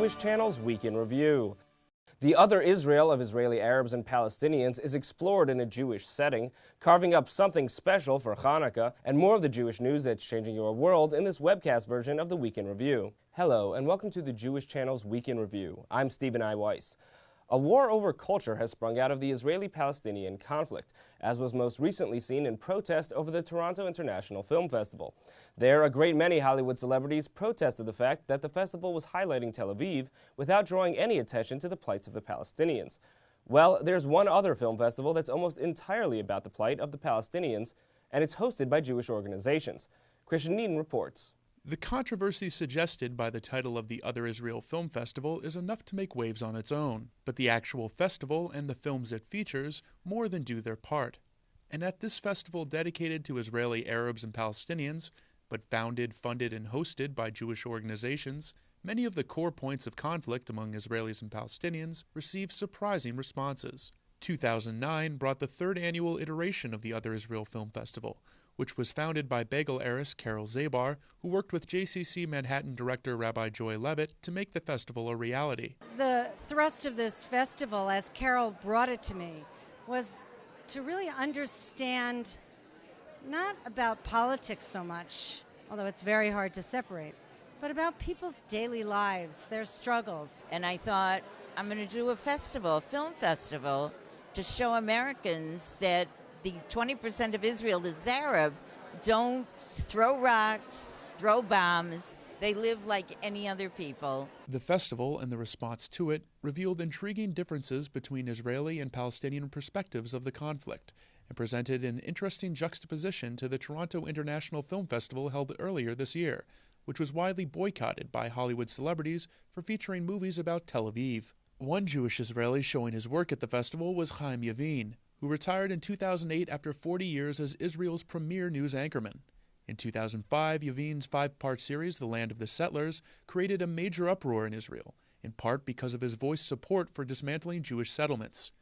Jewish Channel's Week in Review. The other Israel of Israeli Arabs and Palestinians is explored in a Jewish setting, carving up something special for Hanukkah, and more of the Jewish news that's changing your world in this webcast version of the Week in Review. Hello, and welcome to the Jewish Channel's Week in Review. I'm Stephen I. Weiss. A war over culture has sprung out of the Israeli-Palestinian conflict, as was most recently seen in protest over the Toronto International Film Festival. There, a great many Hollywood celebrities protested the fact that the festival was highlighting Tel Aviv without drawing any attention to the plights of the Palestinians. Well, there's one other film festival that's almost entirely about the plight of the Palestinians, and it's hosted by Jewish organizations. Christian Needon reports. The controversy suggested by the title of the Other Israel Film Festival is enough to make waves on its own, but the actual festival and the films it features more than do their part. And at this festival dedicated to Israeli Arabs and Palestinians, but founded, funded, and hosted by Jewish organizations, many of the core points of conflict among Israelis and Palestinians received surprising responses. 2009 brought the third annual iteration of the Other Israel Film Festival, which was founded by bagel heiress Carol Zabar, who worked with JCC Manhattan director Rabbi Joy Levitt to make the festival a reality. The thrust of this festival, as Carol brought it to me, was to really understand not about politics so much, although it's very hard to separate, but about people's daily lives, their struggles. And I thought, I'm going to do a festival, a film festival, to show Americans that the 20% of Israel that's Arab don't throw rocks, throw bombs. They live like any other people. The festival and the response to it revealed intriguing differences between Israeli and Palestinian perspectives of the conflict and presented an interesting juxtaposition to the Toronto International Film Festival held earlier this year, which was widely boycotted by Hollywood celebrities for featuring movies about Tel Aviv. One Jewish Israeli showing his work at the festival was Chaim Yavin, who retired in 2008 after 40 years as Israel's premier news anchorman. In 2005, Yavin's 5-part series, The Land of the Settlers, created a major uproar in Israel, in part because of his voiced support for dismantling Jewish settlements.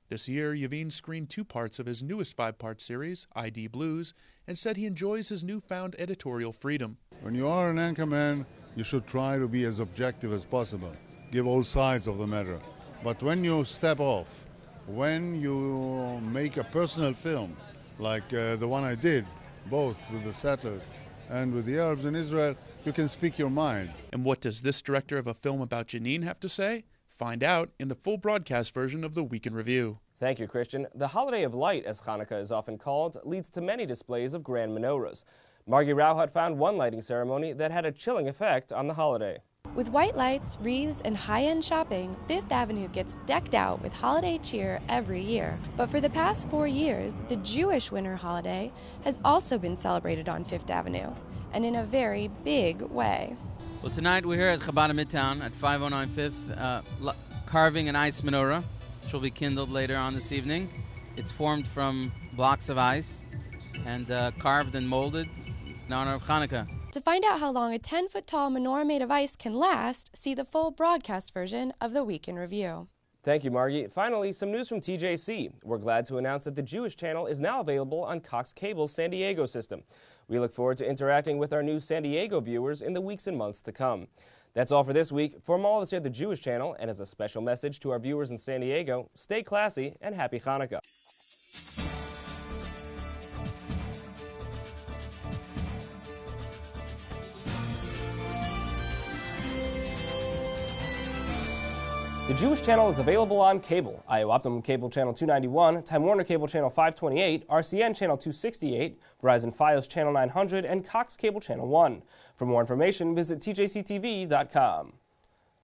This year, Yavin screened 2 parts of his newest 5-part series, ID Blues, and said he enjoys his newfound editorial freedom. When you are an anchorman, you should try to be as objective as possible, give all sides of the matter. But when you step off, when you make a personal film, like the one I did, both with the settlers and with the Arabs in Israel, you can speak your mind. And what does this director of a film about Jenin have to say? Find out in the full broadcast version of the Week in Review. Thank you, Christian. The Holiday of Light, as Hanukkah is often called, leads to many displays of grand menorahs. Margie Rauhat found one lighting ceremony that had a chilling effect on the holiday. With white lights, wreaths, and high-end shopping, Fifth Avenue gets decked out with holiday cheer every year. But for the past 4 years, the Jewish winter holiday has also been celebrated on Fifth Avenue, and in a very big way. Well, tonight we're here at Chabad Midtown at 509 Fifth, carving an ice menorah, which will be kindled later on this evening. It's formed from blocks of ice and carved and molded in honor of Hanukkah. To find out how long a 10-foot-tall menorah made of ice can last, see the full broadcast version of the Week in Review. Thank you, Margie. Finally, some news from TJC. We're glad to announce that the Jewish Channel is now available on Cox Cable's San Diego system. We look forward to interacting with our new San Diego viewers in the weeks and months to come. That's all for this week. From all of us here at the Jewish Channel, and as a special message to our viewers in San Diego, stay classy and happy Hanukkah. The Jewish Channel is available on cable: IO Optimum Cable Channel 291, Time Warner Cable Channel 528, RCN Channel 268, Verizon Fios Channel 900, and Cox Cable Channel 1. For more information, visit tjctv.com.